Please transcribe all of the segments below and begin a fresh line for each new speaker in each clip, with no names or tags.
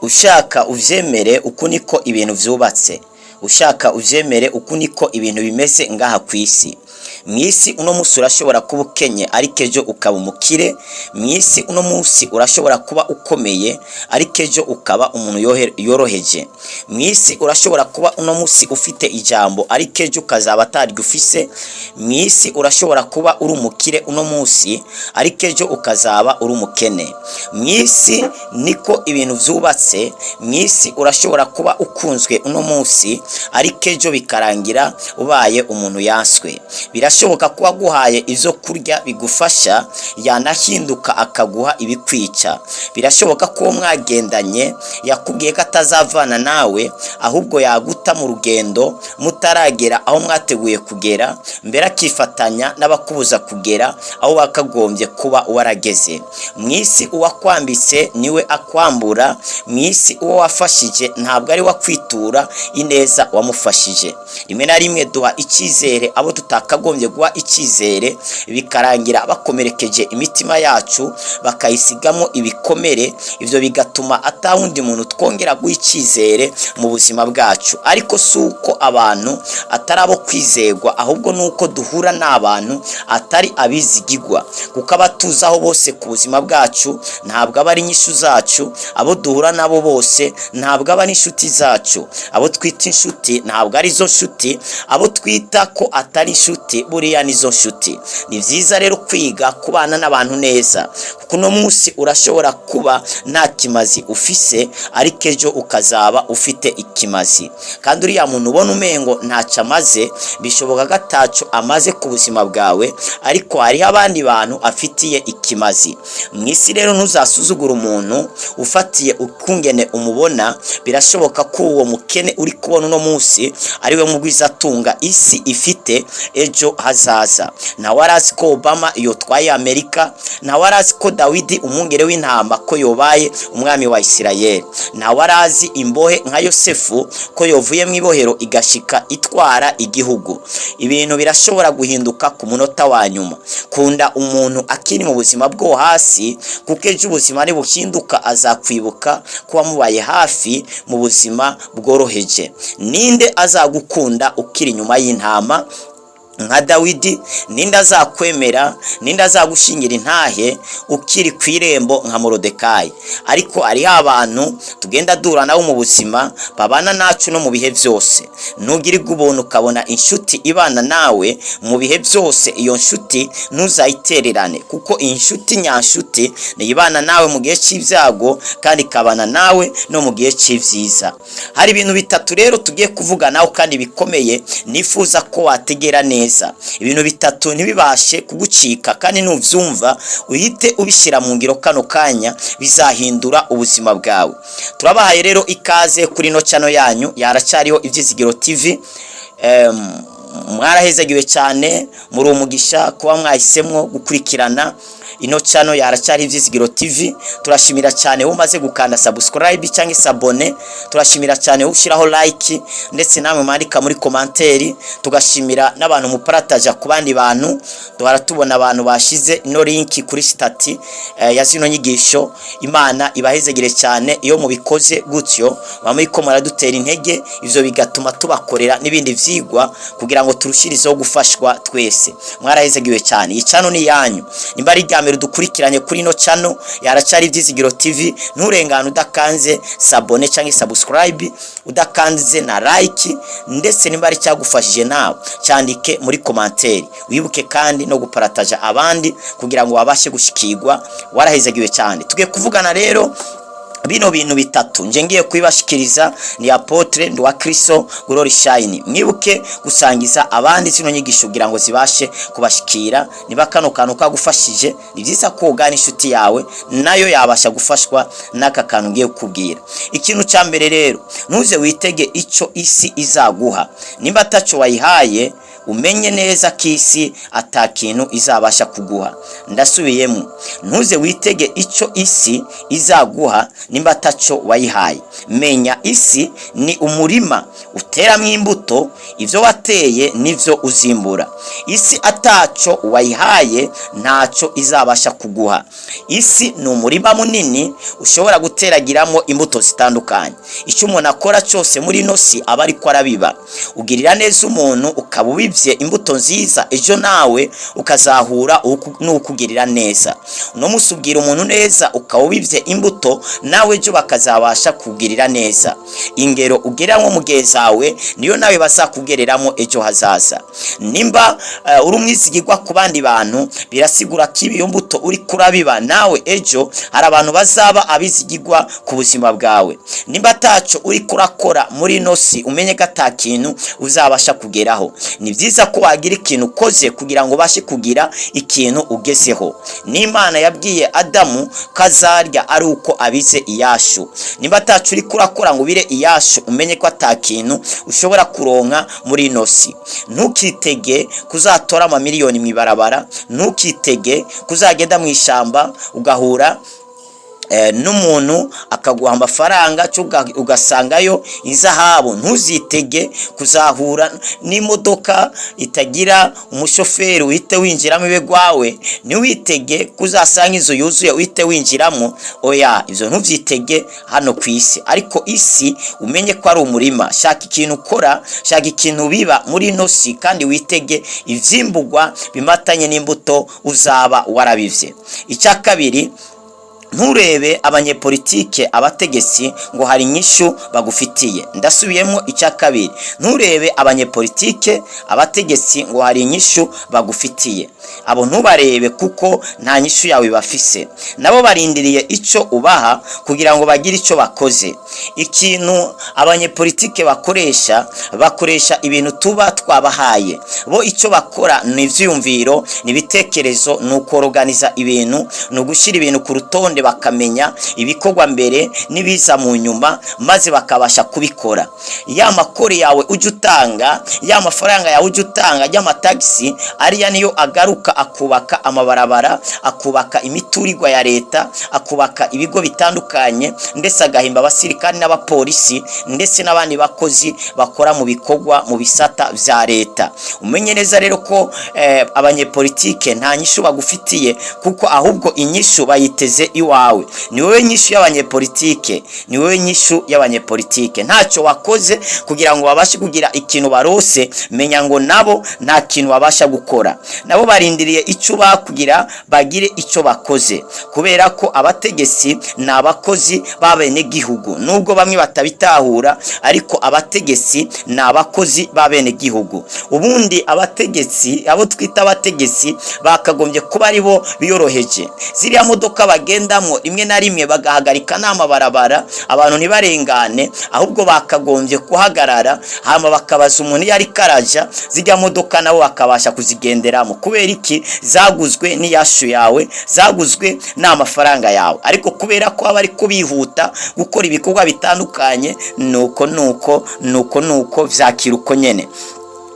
ushaka uvyemere uku niko ibintu vyubatse, ushaka uvyemere uku niko ibintu bimeze ngaha kwisi. Mwisi uno musi urashobora kuba ukenye ariko ejo ukaba umukire, mwisi uno musi urashobora kuba ukomeye ariko ejo ukaba umuntu yoroheje, mwisi urashobora kuba uno musi ufite ijambo ariko ejo ukazaba ataryo ufise, mwisi urashobora kuba uri umukire uno musi ariko ejo ukazaba uri umukene. Mwisi niko ibintu vyubatse, mwisi urashobora kuba ukunzwe uno musi ariko ejo bikarangira ubaye umuntu yanswe. Birashoboka kuba guhaye ivyo kurya bigufasha yanahinduka akaguha ibikwica. Birashoboka ko mwagendanye yakubwiye ko atazavana nawe ahubwo yaguta mu rugendo mutaragera aho mwateguye kugera, mbere akifatanya n'abakubuza kugera aho bakagombye kuba warageze. Mwisi uwakwambitse niwe akwambura, mwisi uwo wafashije ntabwo ari wakwitura ineza wamufashije. Rimwe na rimwe duha icyizere abo tutakagombye guha icyizere, bikarangira bakomerekeje imitima yacu bakayisigamo ibikomere, ivyo bigatuma atawundi muntu twongera guha icyizere mu buzima bwacu. Ariko suko abantu atarabo kwizegwa, ahubwo nuko duhura n'abantu atari abizigigwa, kuko abatuzaho bose ku buzima bwacu ntabwo aba ari inyishu zacu, abo duhura nabo bose ntabwo aba n'inshuti zacu, abo twita inshuti ntabwo ari zo nshuti, abo twita ko atari inshuti buriya nizo nshuti. Ni vyiza rero kwiga kubana n'abantu neza, kuko no musi urashobora kuba nta kimazi ufise ariko ejo ukazaba ufite ikimazi, kandi uriya muntu ubona umengo ntaco amaze, bishoboka gataco amaze ku buzima bwawe, ariko hariho abandi bantu afitiye ikimazi. Mwisi rero ntuzasuzugura umuntu ufatiye ukungene umubona. Birashoboka ko uwo mukene uri kubona uno musi ariwe mugwiza atunga isi ifite ejo hazaza. Nawe arazi ko Obama yotwaye Amerika, nawe arazi ko Dawidi umwungere w'intama ko yobaye umwami wa Isirayeli, nawe arazi imbohe nka Yosefu ko yovuye mu ibohero igashika itwara igihugu. Ibintu birashobora guhinduka ku munota wa nyuma. Kunda umuntu akiri mu buzima bwo hasi, kuko ejo ubuzima ari buhinduka azakwibuka kuba mubaye hafi mu buzima bworoheje. Ninde azagukunda ukiri inyuma y'intama nka Dawidi? Ninde azakwemera? Ninde azagushingira intahe ukiri kwirembo nka Morodekayi? Ariko ari abantu tugenda dura nawo mu buzima babana nacu no mu bihe byose. Nugirirwa ubuntu ukabona inshuti ibana nawe mu bihe byose, iyo nshuti ntuzayitererane, kuko inshuti nyanshuti niyibana nawe mu gihe cy'ibyago kandi kabana nawe no mu gihe cy'ivyiza. Hari ibintu bitatu rero tugiye kuvuga nawe kandi bikomeye, nifuza ko wategera neza. Ibintu bitatu ntibibashe kugucika, kandi nuvyumva uhite ubishira mu ngiro kano kanya, bizahindura ubuzima bwawe. Turabahaye rero ikaze kuri no channel yanyu yaracariho Ivyizigiro TV. Mwarahezagiwe cyane, muri umugisha kuba mwahisemwo gukurikirana ino channel yaracari Ivyizigiro TV. Turashimira cyane umaze gukanda subscribe cyangwa sabone, turashimira cyane ushiraho like ndetse namwe mandika muri commentaire. Tugashimira n'abantu muparataja ku bandi bantu, duhara tubona abantu bashize ino link kuri stati ya zino nyigisho. Imana ibahezegire cyane iyo mubikoze gutyo, bamuriko muradutera intege, ivyo bigatuma tubakorera n'ibindi vyigwa kugira ngo turushirizeho gufashwa twese. Mwarahezagiwe cyane. Iyi channel ni yanyu, nimba ari mbere dukurikiranye kuri no channel yaracari Ivyizigiro TV. Nturengana udakanze sabone cyangwa subscribe, udakanze na like, ndetse nimba ari cyagufashije nawe cyandike muri commentaire. Wibuke kandi no guparataja abandi kugira ngo babashe gushikirwa. Warahezagiwe cyane. Tugiye kuvugana rero bino bintu bitatu nje ngiye kwibashikiriza. Ni Apotre Nduwakristo Glory Shine. Mwibuke gusangiza abandi zino nyigisho kugira ngo zibashe kubashikira. Niba kano kantu kagufashije, ni byiza ko ugana inshuti yawe nayo yabasha gufashwa n'aka kantu ngiye kukubwira. Ikintu cyambere rero, ntuze witege ico isi izaguha. Nimba ataco wayihaye umenye neza ko isi ata kintu izabasha kuguha. Ndasubiyemo, ntuze witege icyo isi izaguha nimba ataco wayihaye. Menya isi ni umurima uteramo imbuto, ivyo wateye nivyo uzimbura. Isi ataco wayihaye ntaco izabasha kuguha. Isi ni umurima munini ushobora guteragiramo imbuto zitandukanye. Icyo umuntu akora cyose muri ino si aba ariko arabiba. Ugirira neza umuntu ukaba ubivye imbuto nziza, ejo nawe ukazahura n'ukugirira neza. Uno musi ubwira umuntu neza ukaba ubivye imbuto, nawe ejo bakazabasha kugirira neza. Ingero ugereramo mugenzi wawe niyo nawe bazakugereramo ejo hazaza. Nimba uri umwizigirwa ku bandi bantu, birasigura ko iyo mbuto uri kurabiba nawe ejo hari abantu bazaba abizigirwa ku buzima bwawe. Nimba ataco uri kurakora muri ino si, umenye ko ata kintu uzabasha kugeraho. Ni byiza ko wagira ikintu ukoze kugira ngo ubashe kugira ikintu ugezeho. N'Imana yabwiye Adamu kazarya ari uko abize iyashu. Nimba ataco uri kurakora ngo ubire iyashu, umenye ko ata kintu ushobora kuronka muri ino si. Ntukitege kuzatora amamiliyoni mwibarabara, ntukitege kuzagenda mu ishamba ugahura n'umuntu akaguha amafaranga ugasangayo izahabu. Ntuzitege kuzahura n'imodoka itagira umushoferi uhite winjiramo iwe gwawe. Ntiwitege kuzasanga inzu yuzuye uhite winjiramo. Oya, ivyo ntuvyitege hano ku isi. Ariko isi umenye ko ari umurima. Shaka ikintu ukora, shaka ikintu biba muri ino si, kandi witege ivyimbugwa bimatanye n'imbuto uzaba warabivye. Icya kabiri, nturebe abanyepolitike abategetsi ngo hari inyishu bagufitiye. Ndasubiyemo icya kabiri, nturebe abanyepolitike abategetsi ngo hari inyishu bagufitiye. Abo ntubarebe kuko nta nyishu yawe bafise. Nabo barindiriye icyo ubaha kugira ngo bagire icyo bakoze. Ikintu abanyepolitike bakoresha ibintu tuba twabahaye. Bo icyo bakora ni ivyiyumviro, ni ibitekerezo, ni ukoroganiza ibintu, ni ugushyira ibintu ku rutonde, bakamenya ibikorwa mbere n'ibiza mu nyuma, maze bakabasha kubikora. Ya makori yawe uje utanga, ya mafaranga yawe uje utanga y'amatagisi, ariya niyo agaruka akubaka amabarabara, akubaka imiturirwa ya leta, akubaka ibigo bitandukanye, ndetse agahimba abasirikani n'abapolisi ndetse n'abandi bakozi bakora mu bikorwa mu bisata vya leta. Umenye neza rero ko abanyepolitike nta nyishu bagufitiye, kuko ahubwo inyishu bayiteze iwawe. Ni wowe nyishu y'abanyepolitike, ni wowe nyishu y'abanyepolitike. Ntacyo wakoze kugira ngo babashe kugira ikintu barose, menya ngo nabo nta kintu babasha gukora. Nabo barindiriye icyo bakugira bagire icyo bakoze, kubera ko abategetsi ni abakozi babene gihugu. Nubwo bamwe batabitahura, ariko abategetsi ni abakozi babene gihugu. Ubundi abategetsi, abo twita abategetsi, bakagombye kuba ari bo biyoroheje. Ziriya modoka bagendamo rimwe na rimwe bagahagarika n'amabarabara, abantu ntibarengane, ahubwo bakagombye kuhagarara hama bakabaza umuntu yari karaja, zijya modoka nabo bakabasha kuzigenderamo. Kubera iki? Zaguzwe n'iyashu yawe, zaguzwe n'amafaranga yawe. Ariko kubera ko aba ari kubihuta gukora ibikorwa bitandukanye, nuko vyakira uko nyene.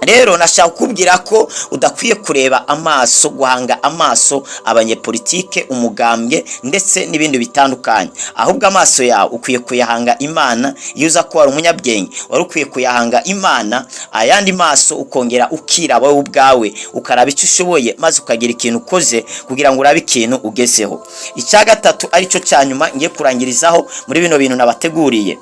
Rero nashaka kubwira ko udakwiye kureba amaso, guhanga amaso abanyepolitike, umugambwe ndetse n'ibindi bitandukanye. Ahubwo amaso yawe ukwiye kuyahanga Imana. Iyo uza ko ari umunyabwenge, wari ukwiye kuyahanga Imana. Ayandi maso ukongera ukiraba wowe ubwawe, ukaraba icyo ushoboye, maze ukagira ikintu ukoze kugira ngo urabe ikintu ugezeho. Icya gatatu aricyo cyanyuma ngiye kurangirizaho muri bino bintu nabateguriye.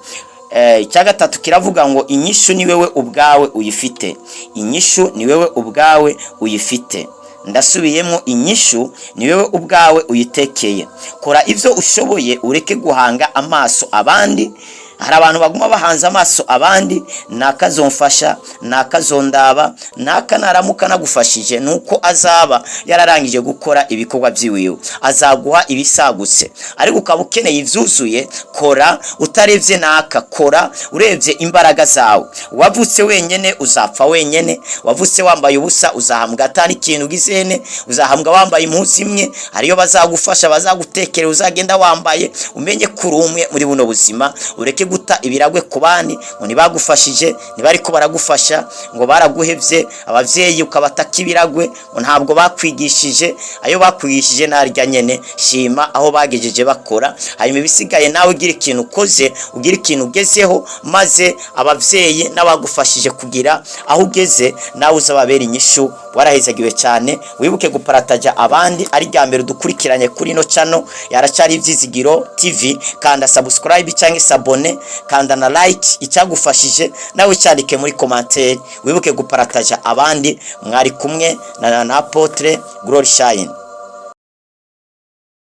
Icya gatatu kiravuga ngo inyishu ni wewe ubwawe uyifite. Inyishu ni wewe ubwawe uyifite. Ndasubiyemo, inyishu ni wewe ubwawe uyitekeye. Kora ivyo ushoboye, ureke guhanga amaso abandi. Hari abantu baguma bahanze amaso abandi, nakazomfasha, nakazondaba, naramuka nagufashije, nuko azaba yararangije gukora ibikorwa byiwiwe, azaguha ibisagutse. Ariko ukaba ukeneye ivyuzuye, kora utarevye naka, kora urevye imbaraga zawe. Wavutse wenyene uzapfa wenyene, wavutse wambaye ubusa uzahambwa atari ikintu gizene, uzahambwa wambaye impuzu imwe. Hariyo bazagufasha, bazagutekera, uzagenda wambaye. Umenye kurumwe muri buno buzima, ureke ureke guta ibiragwe ku bandi ngo ntibagufashije, ntibariko baragufasha, ngo baraguhevye. Abavyeyi ukabataka ibiragwe ngo ntabwo bakwigishije, ayo bakwigishije narya nyene. Shima aho bagejeje bakora, hanyuma ibisigaye nawe ugira ikintu ukoze, ugira ikintu ugezeho, maze abavyeyi n'abagufashije kugira aho ugeze nawe uzababera inyishu. Warahezagiwe cyane, wibuke guparataja abandi. Ari rya mbere dukurikiranye kuri no channel yaracari Ivyizigiro TV, kanda subscribe cyangwa sabone, kanda na like icyagufashije, nawe cyandike muri commentaire. Wibuke guparataja abandi. Mwari kumwe na Apotre Glory Shine.